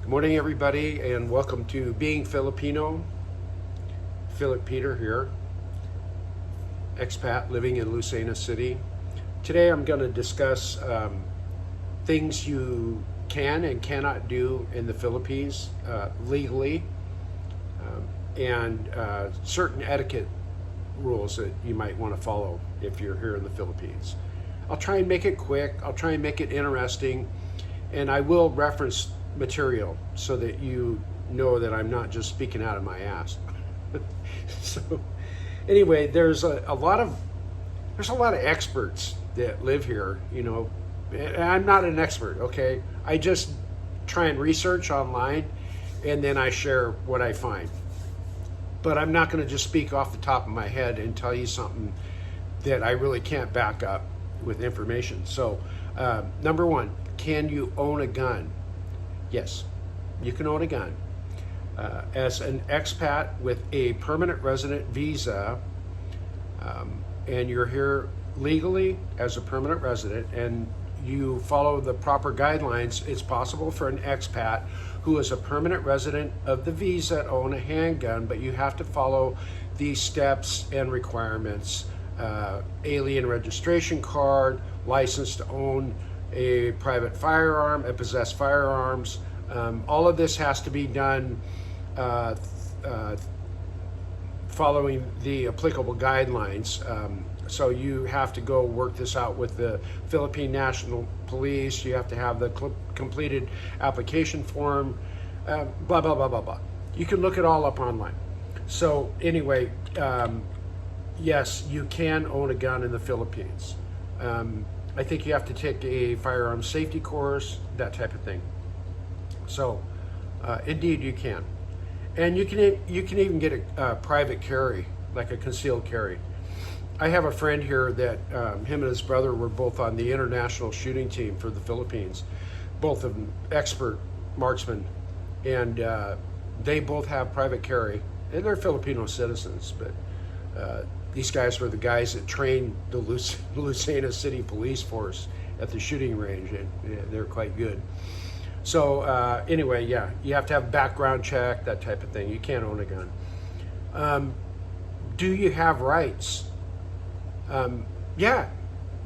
Good morning, everybody, and welcome to Being Filipino. Philip Peter here, expat living in Lucena City. Today I'm going to discuss things you can and cannot do in the Philippines legally, and certain etiquette rules that you might want to follow if you're here in the Philippines. I'll try and make it quick, I'll try and make it interesting, and I will reference material so that you know that I'm not just speaking out of my ass. So anyway, there's a lot of experts that live here, and I'm not an expert, okay? I just try and research online and then I share what I find. But I'm not going to just speak off the top of my head and tell you something that I really can't back up with information. So number one, can you own a gun? Yes, you can own a gun. As an expat with a permanent resident visa, and you're here legally as a permanent resident, and you follow the proper guidelines, it's possible for an expat who is a permanent resident of the visa to own a handgun, but you have to follow these steps and requirements. Alien registration card, license to own a private firearm, and possess firearms. All of this has to be done following the applicable guidelines. So you have to go work this out with the Philippine National Police. You have to have the completed application form, blah, blah, blah, blah, blah. You can look it all up online. So anyway, yes, you can own a gun in the Philippines. I think you have to take a firearm safety course, that type of thing. So indeed you can. And you can even get a private carry, like a concealed carry. I have a friend here that him and his brother were both on the international shooting team for the Philippines, both of them expert marksmen, and they both have private carry, and they're Filipino citizens, but these guys were the guys that trained the Lucena City Police Force at the shooting range, and they're quite good. So anyway, yeah, you have to have a background check, that type of thing. You can't own a gun. Do you have rights? Yeah,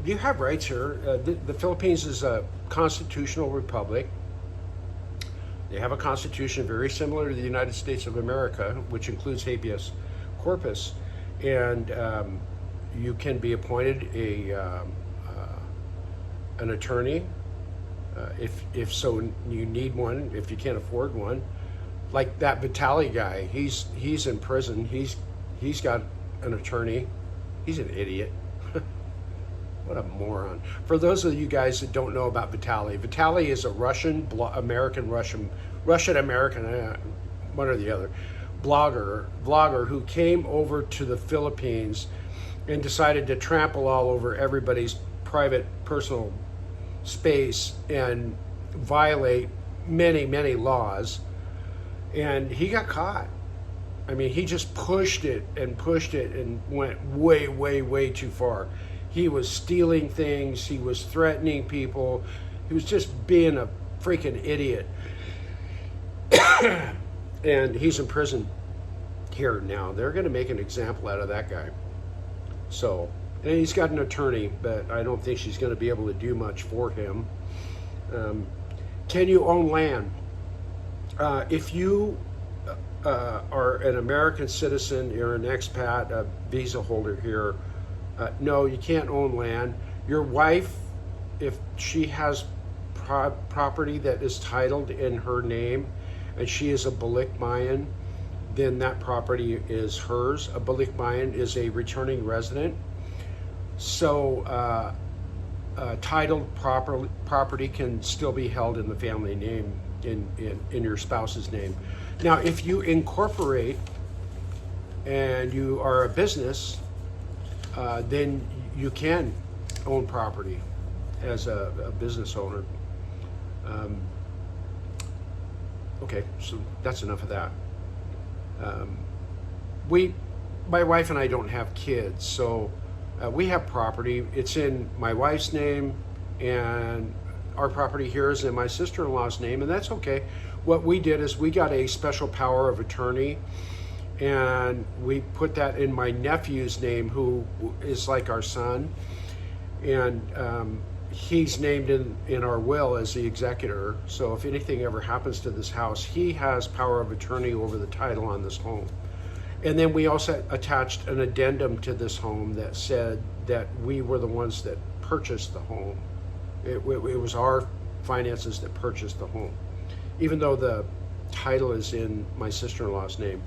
you have rights here. The Philippines is a constitutional republic. They have a constitution very similar to the United States of America, which includes habeas corpus. And you can be appointed an attorney if so you need one, if you can't afford one. Like that Vitali guy, he's in prison. He's got an attorney. He's an idiot. What a moron. For those of you guys that don't know about Vitali is a Russian-American, one or the other, vlogger who came over to the Philippines and decided to trample all over everybody's private personal space and violate many laws, and he got caught. I mean, he just pushed it and went way too far. He was stealing things, he was threatening people, he was just being a freaking idiot. And he's in prison here now. They're going to make an example out of that guy. So, and he's got an attorney, but I don't think she's going to be able to do much for him. Can you own land? If you are an American citizen, you're an expat, a visa holder here, no, you can't own land. Your wife, if she has property that is titled in her name, and she is a balikbayan, then that property is hers. A balikbayan is a returning resident. So titled property can still be held in the family name, in your spouse's name. Now, if you incorporate and you are a business, then you can own property as a business owner. Okay, so that's enough of that. My wife and I don't have kids, so we have property. It's in my wife's name, and our property here is in my sister-in-law's name, and that's okay. What we did is we got a special power of attorney, and we put that in my nephew's name, who is like our son, and he's named in our will as the executor. So if anything ever happens to this house, he has power of attorney over the title on this home. And then we also attached an addendum to this home that said that we were the ones that purchased the home. It was our finances that purchased the home, even though the title is in my sister-in-law's name.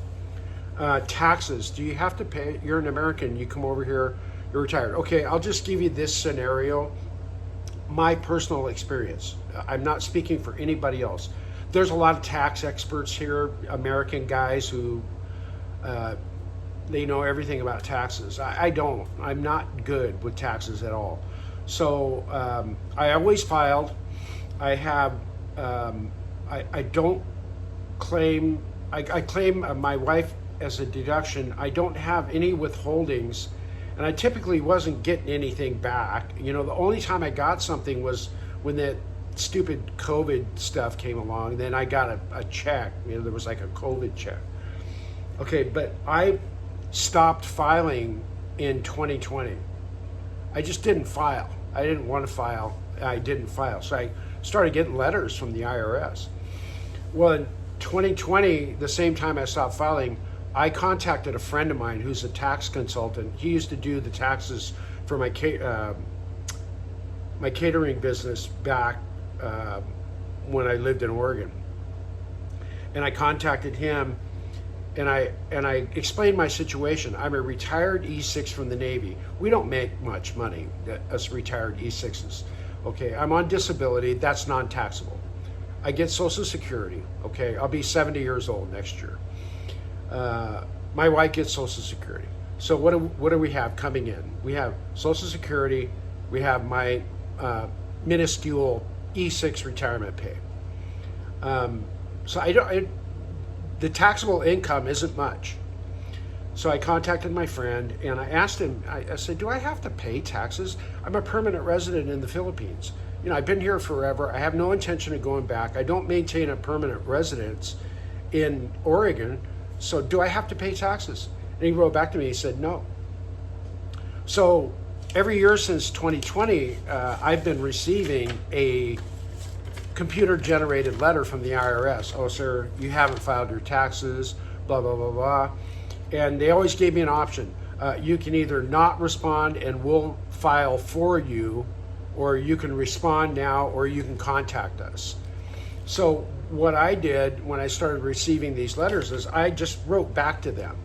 Taxes, do you have to pay? You're an American, you come over here, you're retired. Okay, I'll just give you this scenario, my personal experience. I'm not speaking for anybody else. There's a lot of tax experts here, American guys who they know everything about taxes. I don't. I'm not good with taxes at all. So I always filed. I have. I don't claim. I claim my wife as a deduction. I don't have any withholdings, and I typically wasn't getting anything back. You know, the only time I got something was when that stupid COVID stuff came along. Then I got a check. You know, there was like a COVID check. Okay, but I stopped filing in 2020. I just didn't file. I didn't want to file. I didn't file. So I started getting letters from the IRS. Well, in 2020, the same time I stopped filing, I contacted a friend of mine who's a tax consultant. He used to do the taxes for my catering business back when I lived in Oregon. And I contacted him, and I explained my situation. I'm a retired E6 from the Navy. We don't make much money, us retired E6s. Okay, I'm on disability. That's non-taxable. I get Social Security. Okay, I'll be 70 years old next year. My wife gets Social Security. So what do we have coming in? We have Social Security. We have my minuscule E6 retirement pay. So the taxable income isn't much. So I contacted my friend and I asked him, I said, do I have to pay taxes? I'm a permanent resident in the Philippines. You know, I've been here forever. I have no intention of going back. I don't maintain a permanent residence in Oregon. So do I have to pay taxes? And he wrote back to me, he said, no. So every year since 2020, I've been receiving a computer-generated letter from the IRS. Oh, sir, you haven't filed your taxes, blah, blah, blah, blah. And they always gave me an option. You can either not respond and we'll file for you, or you can respond now, or you can contact us. So what I did when I started receiving these letters is I just wrote back to them.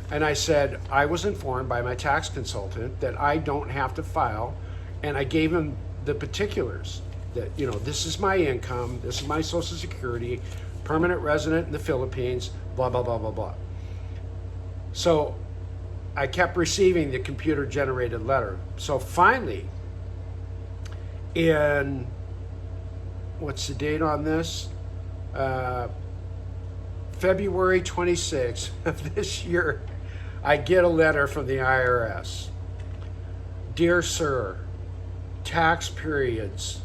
And I said, I was informed by my tax consultant that I don't have to file, and I gave him the particulars. That, you know, this is my income, this is my Social Security, permanent resident in the Philippines, blah, blah, blah, blah, blah. So I kept receiving the computer generated letter. So finally, in, what's the date on this? February 26th of this year, I get a letter from the IRS. Dear sir, tax periods,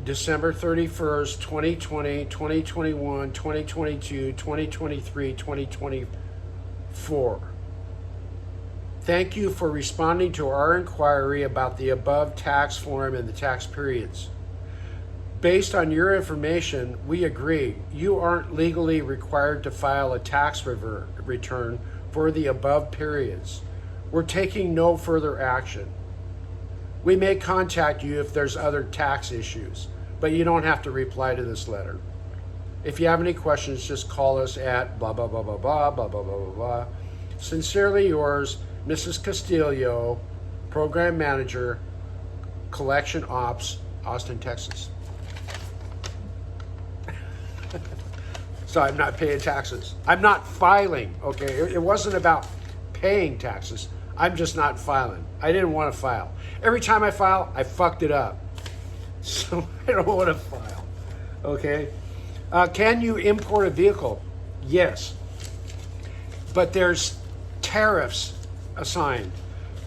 December 31st, 2020, 2021, 2022, 2023, 2024. Thank you for responding to our inquiry about the above tax form and the tax periods. Based on your information, we agree you aren't legally required to file a tax return for the above periods. We're taking no further action. We may contact you if there's other tax issues, but you don't have to reply to this letter. If you have any questions, just call us at blah, blah, blah, blah, blah, blah, blah, blah, blah, blah. Sincerely yours, Mrs. Castillo, Program Manager, Collection Ops, Austin, Texas. So I'm not paying taxes. I'm not filing, okay? It wasn't about paying taxes. I'm just not filing. I didn't want to file. Every time I file, I fucked it up. So I don't want to file, okay? Can you import a vehicle? Yes. But there's tariffs assigned.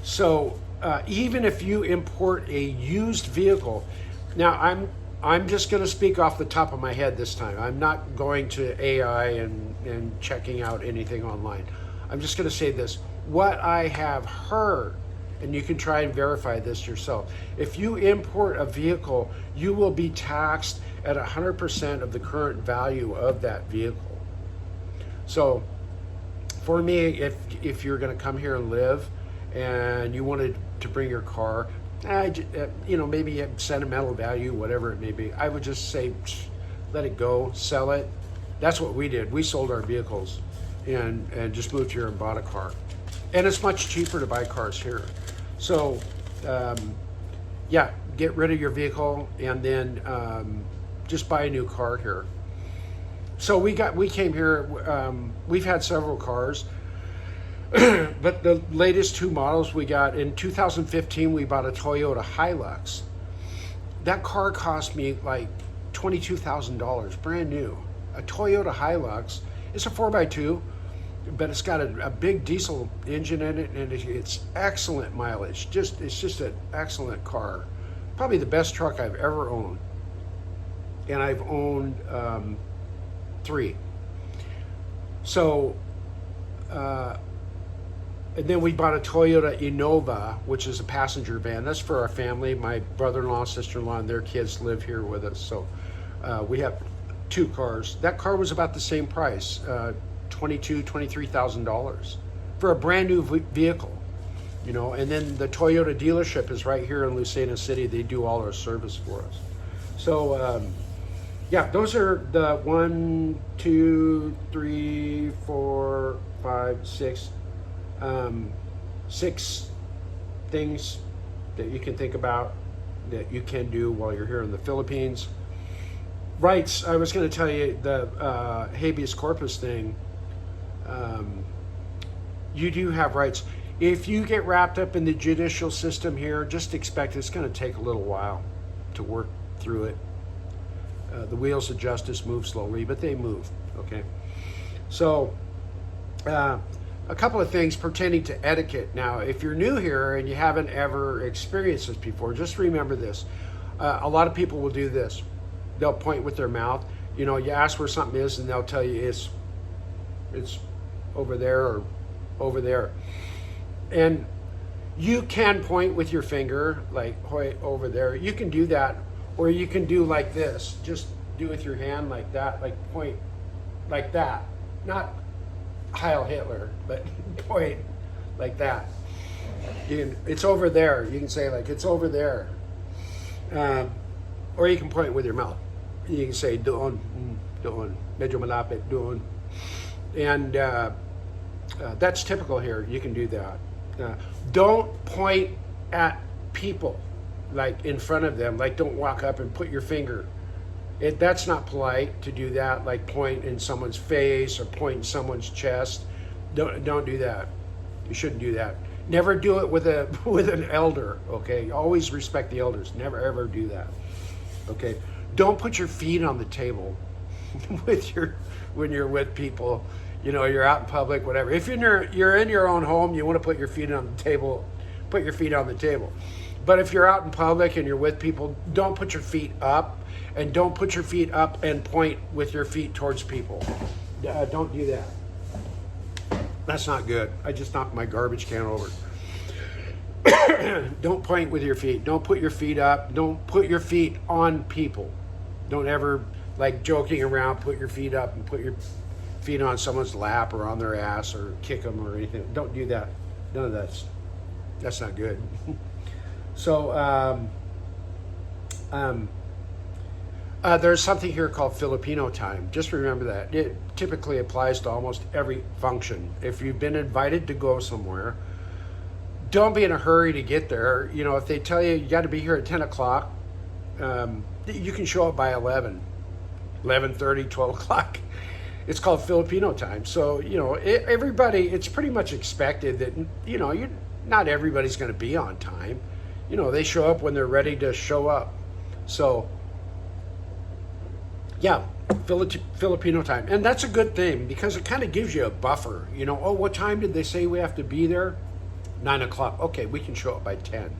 So even if you import a used vehicle, Now I'm just going to speak off the top of my head this time. I'm not going to AI and checking out anything online. I'm just going to say this. What I have heard, and you can try and verify this yourself, if you import a vehicle, you will be taxed at 100% of the current value of that vehicle. So for me, if you're going to come here and live and you wanted to bring your car, maybe sentimental value, whatever it may be, I would just say, let it go, sell it. That's what we did. We sold our vehicles and just moved here and bought a car. And it's much cheaper to buy cars here. So, get rid of your vehicle and then just buy a new car here. So we came here, we've had several cars, but the latest two models we got, in 2015, we bought a Toyota Hilux. That car cost me like $22,000, brand new. A Toyota Hilux. It's a 4x2, but it's got a big diesel engine in it, and it's excellent mileage. It's just an excellent car. Probably the best truck I've ever owned. And I've owned 3. So, and then we bought a Toyota Innova, which is a passenger van. That's for our family. My brother-in-law, sister-in-law, and their kids live here with us. So we have 2 cars. That car was about the same price, $23,000 for a brand new vehicle. And then the Toyota dealership is right here in Lucena City. They do all our service for us. So those are the 1, 2, 3, 4, 5, 6. 6 things that you can think about that you can do while you're here in the Philippines. Rights, I was going to tell you the habeas corpus thing. You do have rights. If you get wrapped up in the judicial system here, just expect it's going to take a little while to work through it. The wheels of justice move slowly, but they move, okay? So, a couple of things pertaining to etiquette. Now, if you're new here and you haven't ever experienced this before, just remember this. A lot of people will do this. They'll point with their mouth. You ask where something is, and they'll tell you it's over there or over there. And you can point with your finger, like over there. You can do that, or you can do like this. Just do with your hand like that, like point like that. Not Heil Hitler, but point like that. It's over there. You can say like, it's over there. Or you can point with your mouth. You can say, doon, medyo malapit, doon. And that's typical here. You can do that. Don't point at people, like in front of them. Like, don't walk up and put your finger. That's not polite to do that, like point in someone's face or point in someone's chest. Don't do that. You shouldn't do that. Never do it with an elder, okay? Always respect the elders. Never ever do that. Okay? Don't put your feet on the table when you're with people. You're out in public, whatever. If you're in your own home, you want to put your feet on the table, put your feet on the table. But if you're out in public and you're with people, don't put your feet up, and don't put your feet up and point with your feet towards people. Don't do that. That's not good. I just knocked my garbage can over. Don't point with your feet. Don't put your feet up. Don't put your feet on people. Don't ever, like joking around, put your feet up and put your feet on someone's lap or on their ass or kick them or anything. Don't do that. None of that's not good. So there's something here called Filipino time. Just remember that. It typically applies to almost every function. If you've been invited to go somewhere, don't be in a hurry to get there. If they tell you got to be here at 10 o'clock, you can show up by 11:30, 12 o'clock. It's called Filipino time. So, everybody, it's pretty much expected that, not everybody's going to be on time. They show up when they're ready to show up. So, yeah, Filipino time. And that's a good thing because it kind of gives you a buffer. What time did they say we have to be there? 9 o'clock. Okay, we can show up by 10,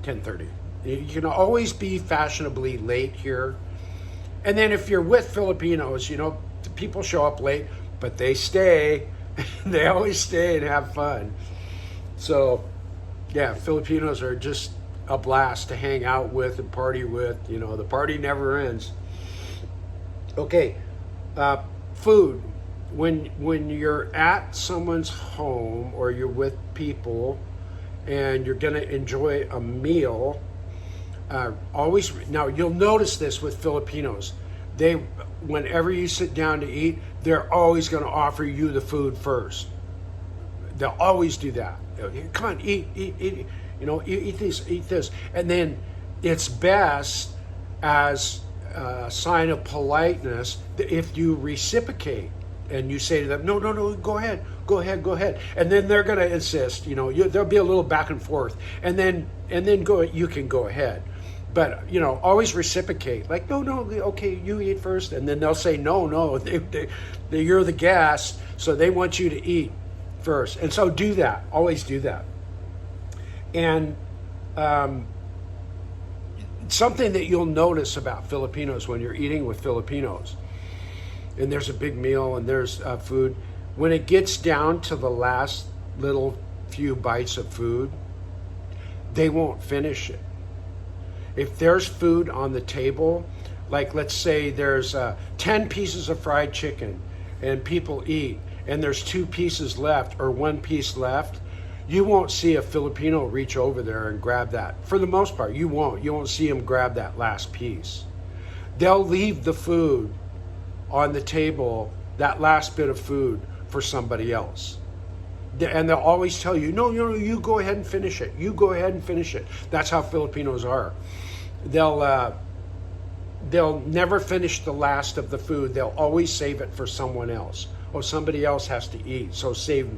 10:30. You can always be fashionably late here. And then if you're with Filipinos, people show up late, but they stay. They always stay and have fun. So, yeah, Filipinos are just a blast to hang out with and party with. The party never ends. Okay, food. When you're at someone's home or you're with people and you're going to enjoy a meal, now you'll notice this with Filipinos. Whenever you sit down to eat, they're always going to offer you the food first. They'll always do that. Come on, eat, eat this. And then it's best as a sign of politeness if you reciprocate and you say to them, no, go ahead. And then they're going to insist, there'll be a little back and forth. And then you can go ahead. But, always reciprocate. Like, no, okay, you eat first. And then they'll say, no, you're the guest, so they want you to eat first. And so do that. Always do that. And something that you'll notice about Filipinos when you're eating with Filipinos, and there's a big meal and there's food, when it gets down to the last little few bites of food, they won't finish it. If there's food on the table, like let's say there's 10 pieces of fried chicken and people eat and there's 2 pieces left or 1 piece left, you won't see a Filipino reach over there and grab that. For the most part, you won't see them grab that last piece. They'll leave the food on the table, that last bit of food, for somebody else. And they'll always tell you, no, you go ahead and finish it. You go ahead and finish it. That's how Filipinos are. They'll never finish the last of the food. They'll always save it for someone else. Oh, somebody else has to eat, so save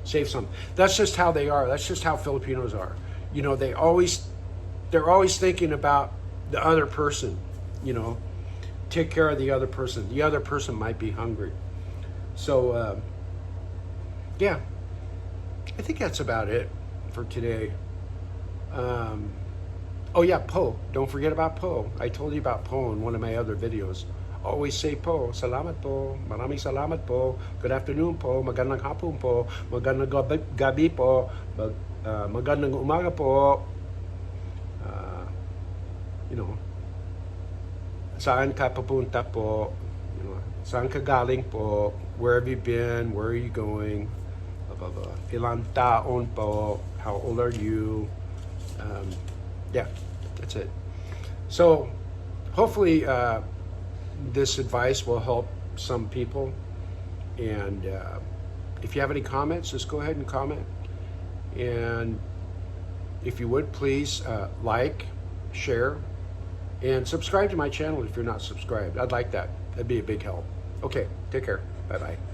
some. That's just how they are. That's just how Filipinos are. They're always thinking about the other person. Take care of the other person. The other person might be hungry. So, yeah, I think that's about it for today. Oh yeah, po. Don't forget about po. I told you about po in one of my other videos. Always say po. Salamat po. Maraming salamat po. Good afternoon po. Magandang hapon po. Magandang gabi po. Magandang umaga po. Saan ka papunta po? Saan ka galing po? Where have you been? Where are you going? Ilan taon po? How old are you? Yeah, that's it. So hopefully this advice will help some people. And if you have any comments, just go ahead and comment. And if you would, please like, share, and subscribe to my channel if you're not subscribed. I'd like that. That'd be a big help. Okay, take care. Bye-bye.